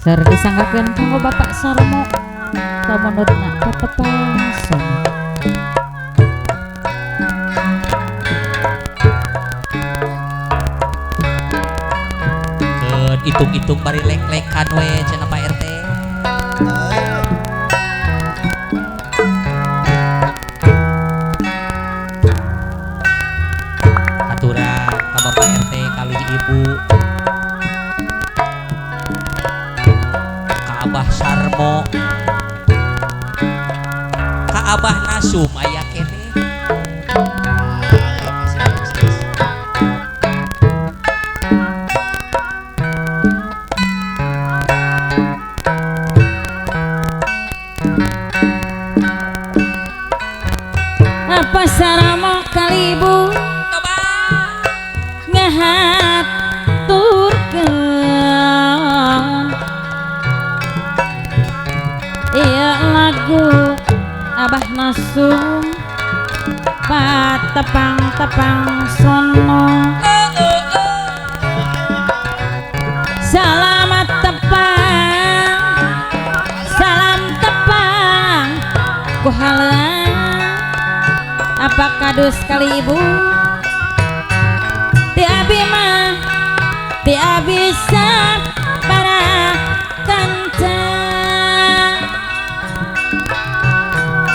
Sar disanggakeun kanggo Bapak Sarmo tamunutna tetepan sono. Keun itung-itung bari lek-lekan we cenah Pak RT. Aturan ka Bapak RT kalih Ibu. Abah Sarmo ka Abah Nasum aya kene Apa Sarmo kalibu ngahaturkeun iya lagu Abah Nasum patepang-tepang sono. Salamat tepang, salam tepang ku halang apa kadus kali ibu ti abi mah ti bisa para kanca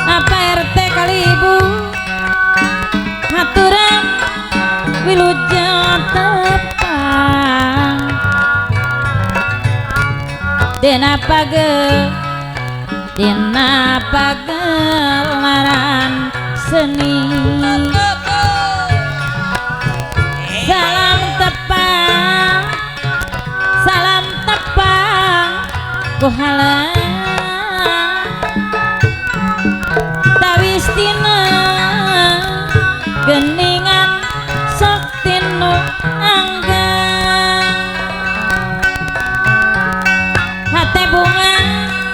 apa RT kali ibu haturan wilujeng tepang dina pagelaran seni. Salam tepang ku halang tawis tina geningan sok tinu angga hate bunga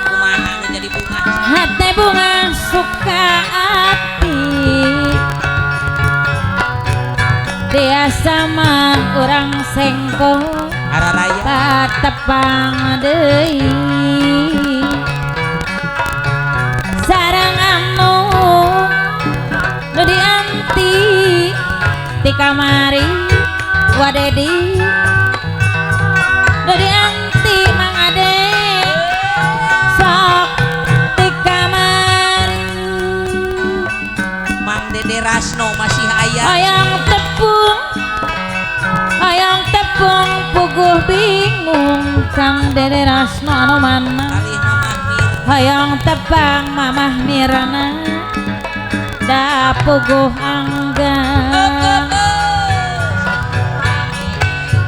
kumaha nu jadi bunga hate bunga suka ati biasa mah urang sengkong hararaya patepang deui sareng anu nu dianti ti kamari wadedi nu dianti Mang Ade sok ti kamari Mang Dede Rasno masih aya hayang tepung puguh bingung Kang Dede Rasno anu mana kalih Mamah Mir hayang tepang Mamah Mirana da puguh angga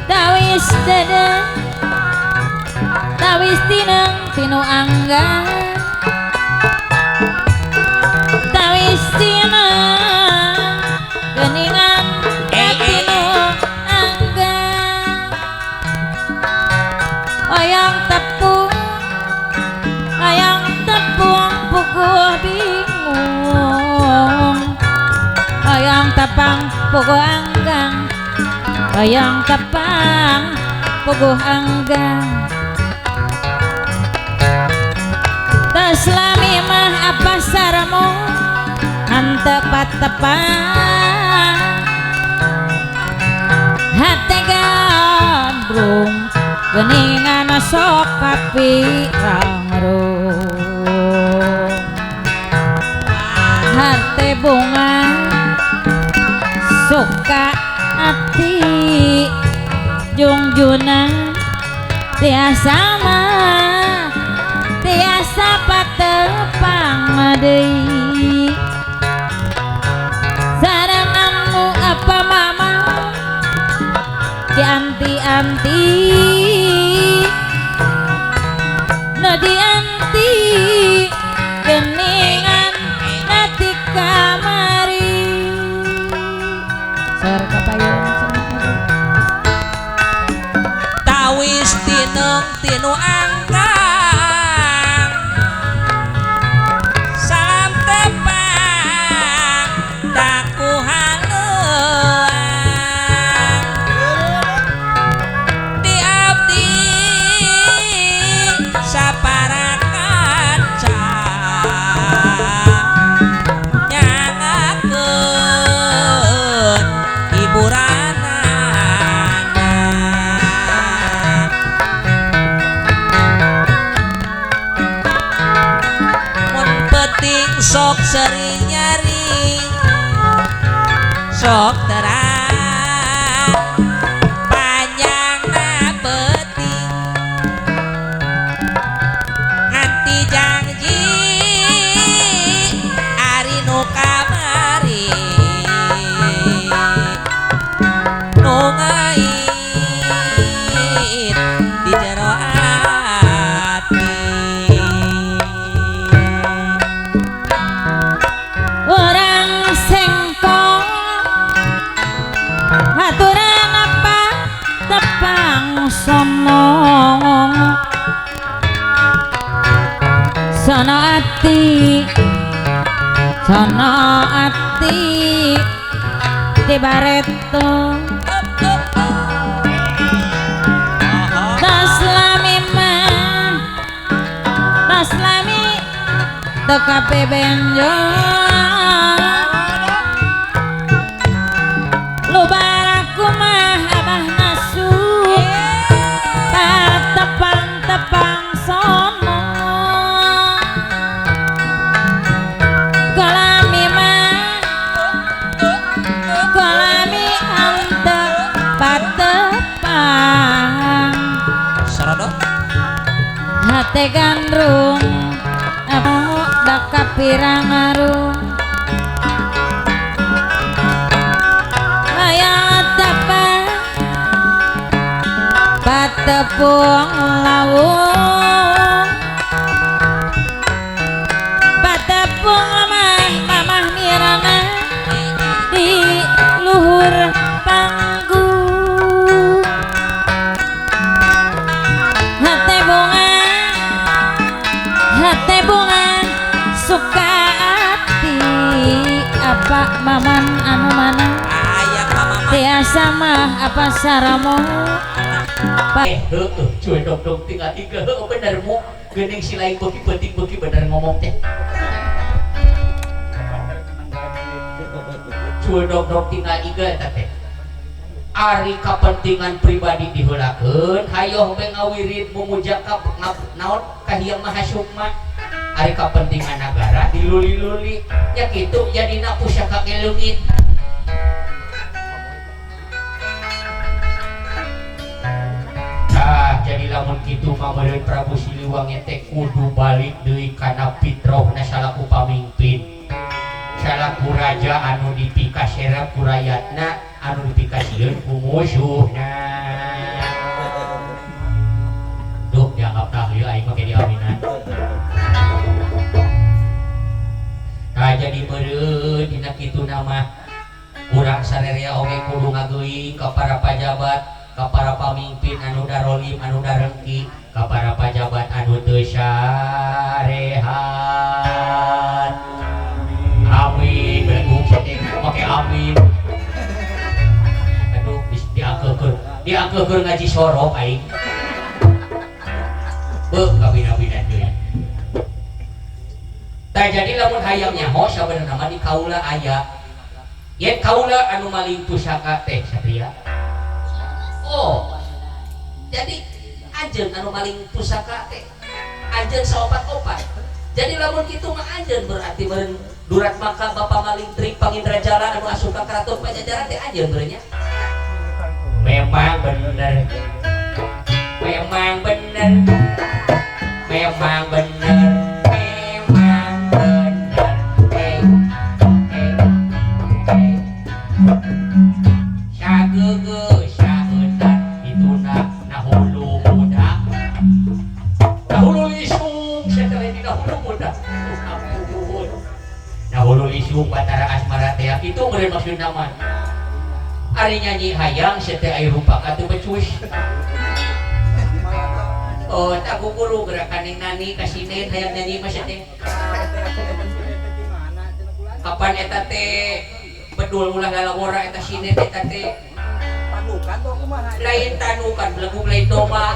tawis dede tawis tineng tinu angga tawis tineng geningan tinu angga hayang tepung puguh bingung hayang tepang puguh anggang hayang tepang puguh anggang tas lami mah apa Sarmo hantepat tepang hate gandrung geningan sok kapirang-rung hate bunga suka ati jungjuna tiasa mah tiasa patepang deui sareng anu apa mama dianti-anti nu dianti geningan nati kamari sar kapayun tawis tineng tinu anggang salam tepang daku haleuang di abdi sok sering nyari sok terang panjang na penting nganti janji ari nu kamari nu ngait di jero ati orang sengkong aturan apa tepang sono sono ati di bareto tas lami mah tas lami tekape benjol lu baraku mah abah nasu tepang sono kolami ante patepang Serodot hate gandrung amo daka pirang arung patepung lawung patepung mamah mirana di luhur panggung hate bunga suka hati apa maman anu mana ayam mama tiasa mah apa saramo cuy dong tinggal tiga bener mau gening si lain beki penting beki bener ngomong teh cuy dong tinggal tiga teh ari kepentingan pribadi dihulakeun hayoh be ngawirid memuja ka naon kahiyang mahasukma ari kepentingan negara diluli-luli ya kitu jadina pusaka leungit. Jadi lamun kitu mamareun Prabu Siliwangi teh kudu balik deui kana fitrahna salaku pamimpin. Salaku raja anu dipikasera ku rakyatna anu dipikasieun ku musuhna. Duh dianggap tahlil aing make diaminan. Nah jadi meureun dina kitu nama urang sarerea oge kudu ngageuing ka para pajabat ka para pamimpin anu darolim anu darengki ka para pajabat anu teu sarehat amin bener cek make amin aduh bis diangkeukeun ngaji sorok aing beuh kabina-bina deui tah jadi lamun hayang nyaho sabenerna mah di kaula aya yen kaula anu maling pusaka teh satria. Oh, jadi anjeun anu maling pusaka teh anjeun saopat-opat. Jadi lamun kitu mah anjeun berarti meureun durat maka bapa maling trik Pangindrajala anu asup ka Karaton Pajajaran teh anjeun meureun nya. Memang bener. Memang bener. Memang bener. Memang bener. Sageugeus Batara asmara teh itu meureun maksud nama ari nyanyi hayang teh aya rupa ka teu becus. Oh tak guru gerakan ning nani ka sinen hayang nyanyi mah teh kapan eta teh bedul ulah lalawora eta sinen eta teh tanukan tuh kumaha lain tanukan belegu lain domba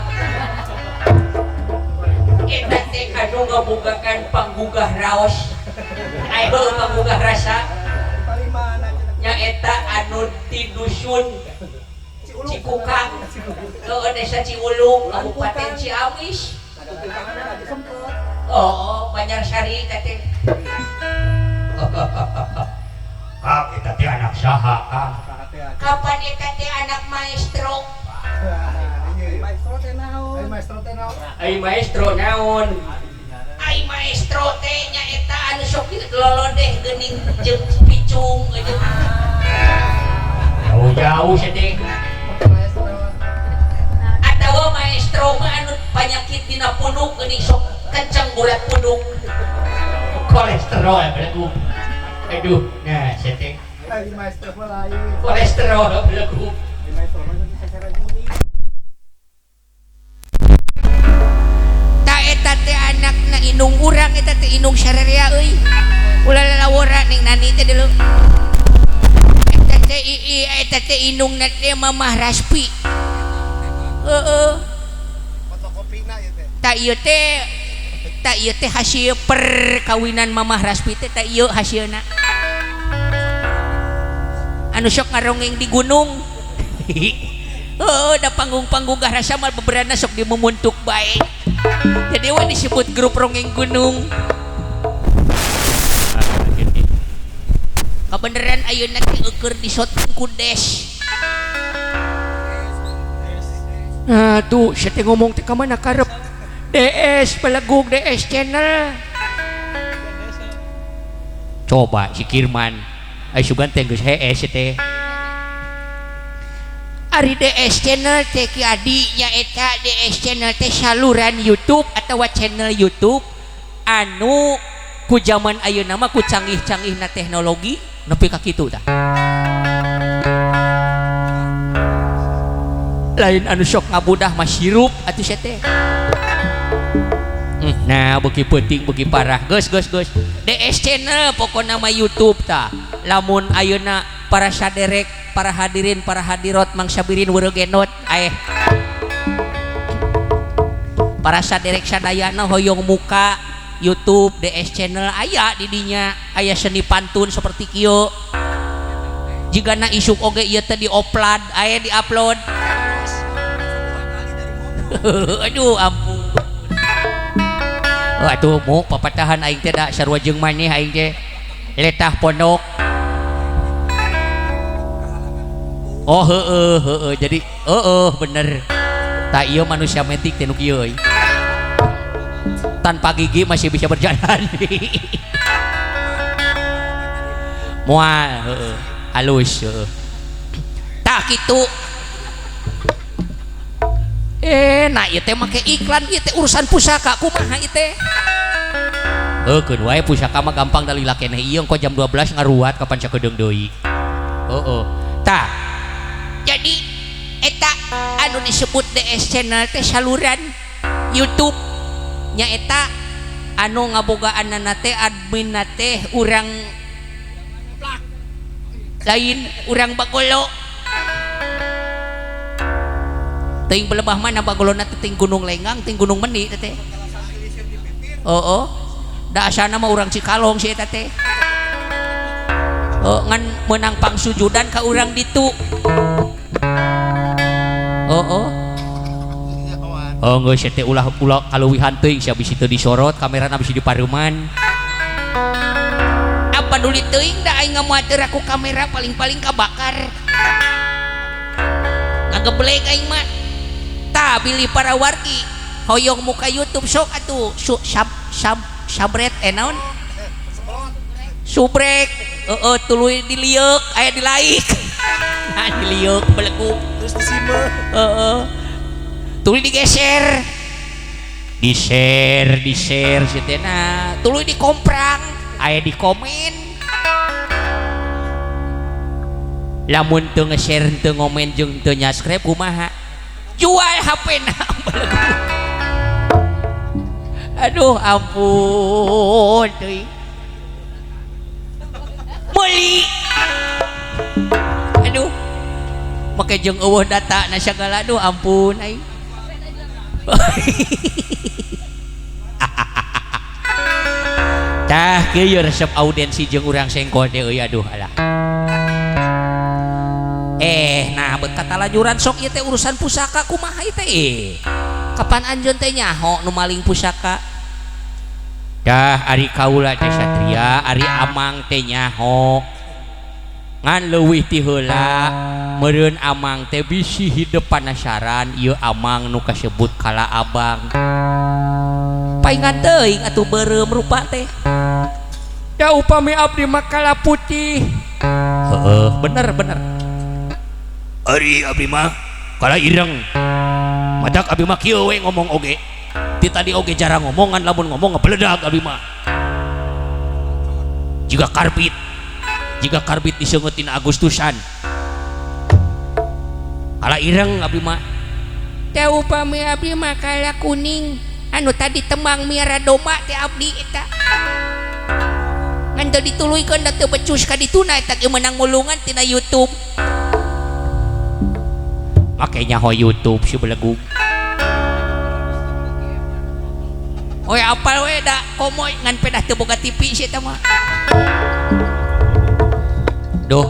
eta teh kanu ngabogakan panggugah raos ayo panggugah rasa nya eta anu ti dusun Cikukang ke desa Ciulung Kabupaten Ciamis. Oh Banjarsari teh Kang eta teh anak saha Kang? Kapan eta teh anak maestro? Ai maestro naon? Ai maestro teh nya eta anu sok lolodeh geuning jeung picung aja. Jauh-jauh sih teh. Atawa maestro mah anu panyakit dina punduk geuning sok kenceng bulat punduk. Kolesterol ya belagu. Aduh, nah sih teh. Kolesterol belagu. Ta eta teh anakna indung urang eta teh indung sarerea euy. Ulah lalawara ning nani teh dulu. Eta teh indungna teh Mamah Raspi. Heeh. Fotokopina ieu teh. Tak ieu teh hasil perkawinan Mamah Raspi teh tak ieu hasilna. Anu sok ngarongeng di gunung. Oh, da panggung-panggung gah rasa mal beberana sok dimumuntuk bae. Jadi wah disebut grup rongeng gunung. Kebeneran ayeuna teh eukeur disotkeun ku Des. Nah, tuh saya teh ngomong teh ka mana karep. DS peleguk DS channel. Coba si Kirman. Ai sugan teh geus hee teh. Ari DS channel teh ki adi nya eta DS channel teh saluran YouTube atawa channel YouTube anu ku zaman ayeuna mah ku canggih-canggihna teknologi nepi ka kitu tah. Lain anu sok ngabudah mah sirup atuh sia teh. Nah, beuki penting beuki parah. Geus. DS channel pokona mah YouTube tah. Lamun ayeuna para saderek, para hadirin, para hadirot mangsabirin weuregenot para saderek sadayana hoyong muka YouTube DS channel aya di dinya, aya seni pantun seperti kieu. Jigana isuk oge ieu teh diupload, aya diupload. Aduh ampun. Atuh mu papatahan aing teh da sarua jeung maneh aing teh letah pondok. Oh heeh jadi bener. Tak ieu manusia metik teh nu kieu euy. Tanpa gigi masih bisa berjalan. Moal halus tak kitu. Nah ieu teh make iklan ieu teh urusan pusaka kumaha ieu teh? Keun wae pusaka mah gampang dalila keneh ieu engko jam 12 ngaruat kapan sakedeung deui. Tah. Jadi eta anu disebut DS channel teh saluran YouTube nya eta anu ngabogaanna teh admin teh urang lain urang bagolo. Ting belebah mana bagolona teh ting Gunung Lenggang, ting Gunung Meni teh. Da asana mah urang Cikalong si eta teh. Ngan menang pangsujudan ka urang ditu. Geus teh ulah kaleuwihan teuing sia bisi teu disorot, kamerana bisi dipareuman. Apa duli teuing da aing ngamuateur aku kamera paling-paling kabakar. Ngagebleng aing mah. Tah bilih para wargi hoyong muka YouTube sok atuh sabret naon? Subrek. Tuluy dilieuk aya di like. Nah dilieuk beleguk Terus disimpel. Tuluy digeser. Di-share sitena. Tuluy dikomprang aya di komen. Lamun teu nge-share teu ngomen jeung teu nya-subscribe kumaha? Jual HP-na beleguk. Aduh ampun teuing. Meuli. Aduh. Make jeung eueuh data na sagala aduh ampun aing. Tah kieu resep audiensi jeung urang sengkol teh euy aduh alah. Nah beut katalajuran sok ieu teh urusan pusaka kumaha ieu teh? Kapan anjeun teh nyaho nu maling pusaka? Dah ari kaula teh satria Satria ari amang teh nyaho ngan leuwih ti heula meureun amang teh bisi hidup panasaran ieu amang nu kasebut kala abang paingan teuing atuh beureum rupa teh da upami abdi mah kala putih heeh bener ari abdi mah kala ireng matak abdi mah kieu we ngomong oge ti tadi oge jarang ngomongan lamun ngomong ngapeledag abdi mah jika karbit diseungetin Agustusan kala ireng abdi mah teh upami abdi mah kala kuning anu tadi tembang miara domba teh abdi eta ngan teu dituluykeun da teu becus ka dituna eta ge meunang mulungan tina YouTube makanya ho YouTube si belegug oe apal we da komoy ngan pedah teu boga TV si eta mah duh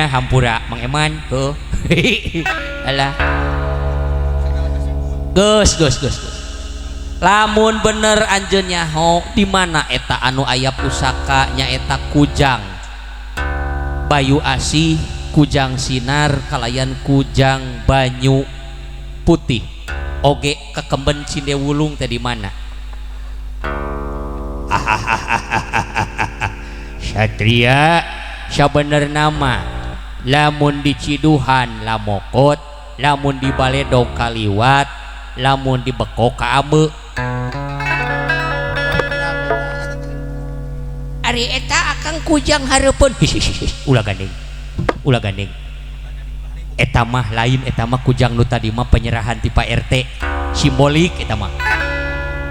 hampura Mang Eman tuh alah geus lamun bener anjeun nyaho di mana eta anu aya pusaka nyaeta kujang Bayu Asih kujang sinar kalayan kujang banyu putih oge kekemben Cindewulung teh di mana Satria sabener nama lamun di Ciduhan lamokot lamun di Baledog kaliwat lamun di Bekok ka abe ari eta akang kujang hareupeun ulah gandeng eta mah lain eta mah kujang nu tadi mah penyerahan ti Pak RT simbolik eta mah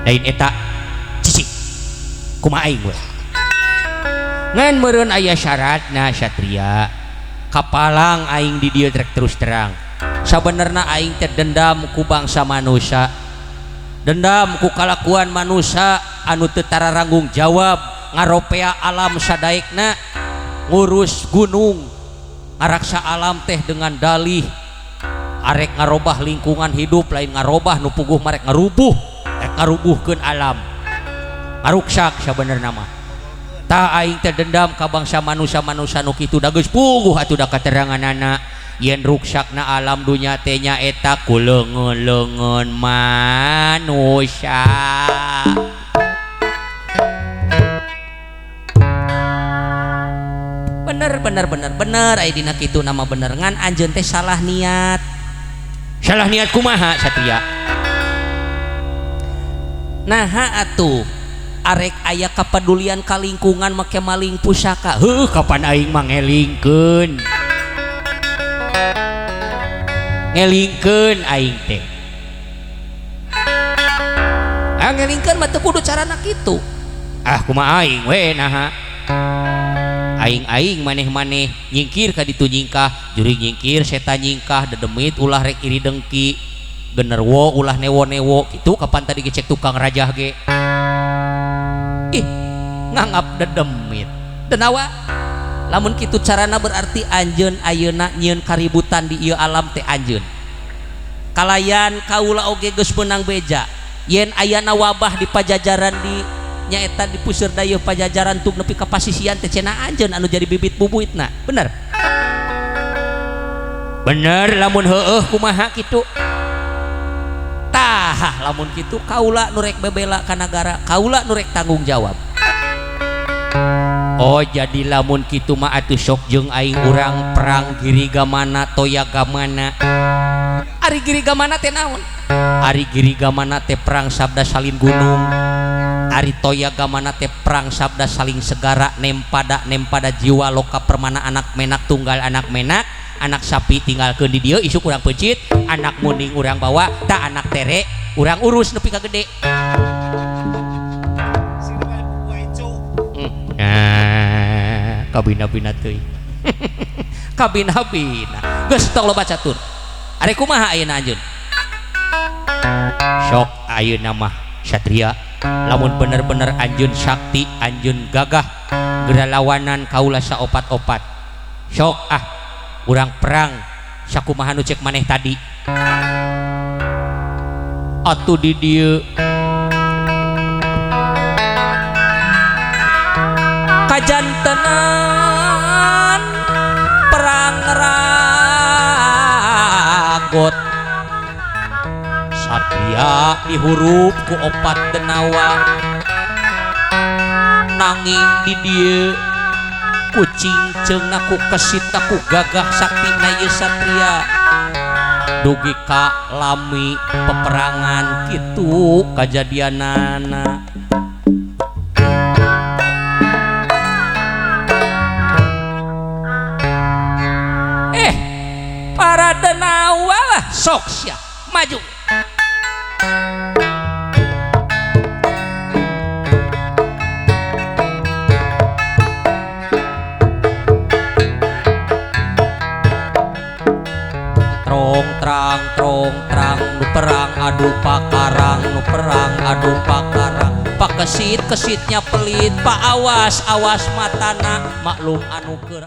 lain eta cicik kumaha aing we ngan meureun aya syaratna Satria kapalang aing di dieu rek terus terang sabenerna aing teh dendam ku bangsa manusia dendam ku kalakuan manusia anu teu tararanggung jawab ngaropea alam sadaekna ngurus gunung ngaraksa alam teh dengan dalih arek ngarobah lingkungan hidup lain ngarobah nu puguh marek ngarubuh rek ngarubuhkeun alam ngaruksak sabenerna mah ta aing teh dendam ka bangsa manusia nu kitu da geus puguh atuh da kateranganana yen ruksakna alam dunya teh nyaeta ku leungeun manusia bener aya dina kitu nama bener ngan anjeun teh salah niat kumaha Satria naha atuh arek aya kapedulian ka lingkungan make maling pusaka heuh kapan aing mah ngelingkeun aing teh ngelingkeun mah teu kudu carana kitu kumaha aing we naha aing maneh nyingkir ka ditu nyingkah jurig nyingkir setan nyingkah dedemit ulah rek iri dengki generwo ulah newo kitu kapan tadi gecek tukang rajah ge ih ngangap dedemit denawa lamun kitu carana berarti anjeun ayeuna nyieun kaributan di ieu alam teh anjeun kalayan kaula oge geus meunang beja yen ayana wabah di pajajaran di nyaeta di puseur dayeuh pajajaran tuk nepi ka pasisian teh cenah anjeun anu jadi bibit bubuitna bener lamun heueuh kumaha kitu tah lamun kitu kaula nu rek bebela ka nagara kaula nu rek tanggung jawab oh jadi lamun kitu mah atuh sok jeung aing urang perang girigamana toyagamana ari girigamana teh naon ari girigamana teh perang sabda salin gunung ari toyagamana teh perang sabda saling segara nempada jiwa loka permana anak menak tunggal anak menak anak sapi tinggalkeun di dieu isuk urang peucit anak munding urang bawa tak anak tere urang urus nepi ka gede kabina-bina teuing kabina-bina geus tong loba catur ari kumaha ayeuna anjeun sok ayeuna mah Satria lamun bener-bener anjeun sakti anjeun gagah geralawanan kaula saopat-opat sok urang perang sakumaha nu cek maneh tadi atuh di dieu kajantenan perang ragot satria dihurup ku opat denawa nanging di dieu kucing jeung aku kesit aku gagah sakti na ieu satria dugi ka lami peperangan kitu kajadianana para denawa lah sok sia maju trong terang nu perang adu pakarang nu perang adu pakarang pakesit kesitnya pelit pa awas matana maklum anu keur